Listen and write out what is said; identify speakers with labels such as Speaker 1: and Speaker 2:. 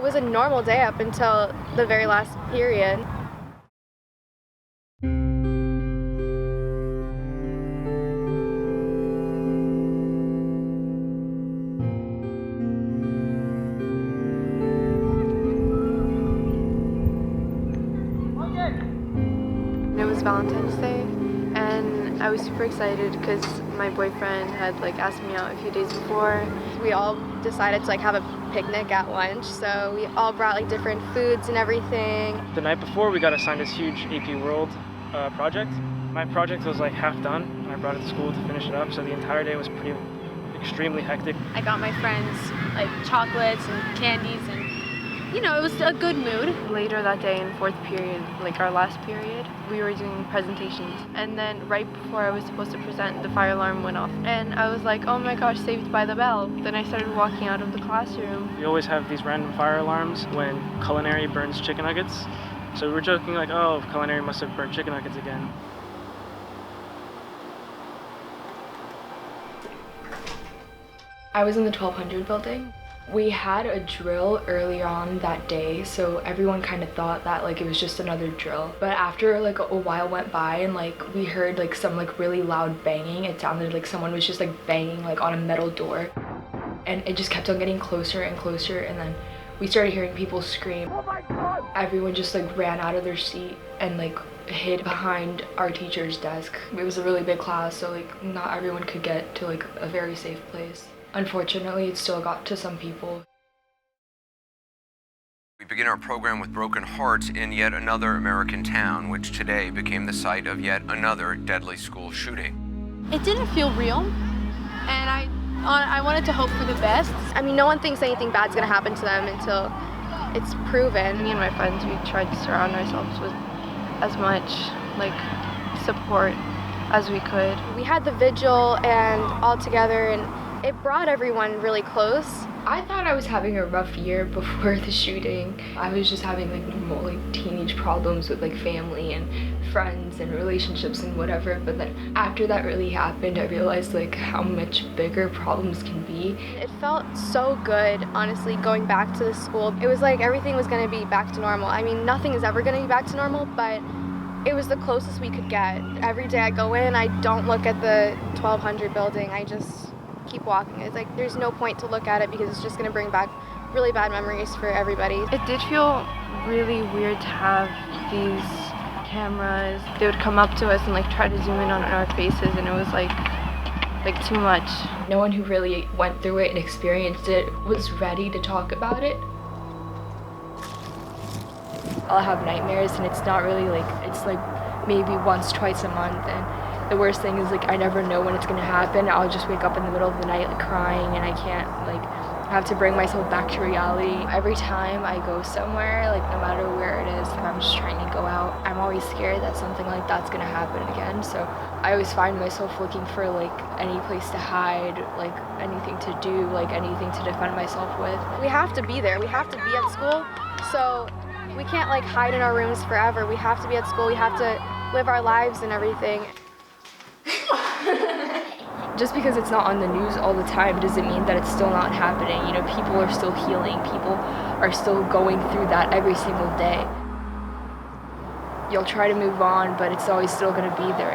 Speaker 1: It was a normal day up until the very last period. It was Valentine's Day, and I was super excited because my boyfriend had asked me out a few days before. We all decided to have a picnic at lunch, so we all brought different foods and everything.
Speaker 2: The night before, we got assigned this huge AP World project. My project was half done, and I brought it to school to finish it up, so the entire day was extremely hectic.
Speaker 3: I got my friends chocolates and candies, and it was a good mood.
Speaker 1: Later that day in fourth period, our last period, we were doing presentations, and then right before I was supposed to present, the fire alarm went off, and I was like, oh my gosh, saved by the bell. Then I started walking out of the classroom.
Speaker 2: We always have these random fire alarms when culinary burns chicken nuggets, so we were joking oh, culinary must have burnt chicken nuggets again.
Speaker 4: I was in the 1200 building. We had a drill early on that day, so everyone kind of thought that it was just another drill. But after a while went by, and we heard some really loud banging. It sounded like someone was just banging on a metal door, and it just kept on getting closer and closer. And then we started hearing people scream. Oh my God! Everyone just ran out of their seat and hid behind our teacher's desk. It was a really big class, so not everyone could get to a very safe place. Unfortunately, it still got to some people.
Speaker 5: We begin our program with broken hearts in yet another American town, which today became the site of yet another deadly school shooting.
Speaker 3: It didn't feel real, and I wanted to hope for the best.
Speaker 1: I mean, no one thinks anything bad's gonna happen to them until it's proven. Me and my friends, we tried to surround ourselves with as much support as we could. We had the vigil and all together, and it brought everyone really close.
Speaker 4: I thought I was having a rough year before the shooting. I was just having normal teenage problems with family and friends and relationships and whatever, but then after that really happened, I realized how much bigger problems can be.
Speaker 1: It felt so good, honestly, going back to the school. It was everything was gonna be back to normal. I mean, nothing is ever gonna be back to normal, but it was the closest we could get. Every day I go in, I don't look at the 1200 building, I just keep walking. It's there's no point to look at it because it's just going to bring back really bad memories for everybody. It did feel really weird to have these cameras. They would come up to us and try to zoom in on our faces, and it was too much.
Speaker 4: No one who really went through it and experienced it was ready to talk about it. I'll have nightmares, and it's not really it's maybe once, twice a month, and the worst thing is I never know when it's gonna happen. I'll just wake up in the middle of the night crying, and I can't I have to bring myself back to reality. Every time I go somewhere, no matter where it is, if I'm just trying to go out, I'm always scared that something like that's gonna happen again. So I always find myself looking for any place to hide, anything to do, anything to defend myself with.
Speaker 1: We have to be there. We have to be at school. So we can't hide in our rooms forever. We have to be at school. We have to live our lives and everything.
Speaker 4: Just because it's not on the news all the time doesn't mean that it's still not happening. People are still healing. People are still going through that every single day. You'll try to move on, but it's always still going to be there,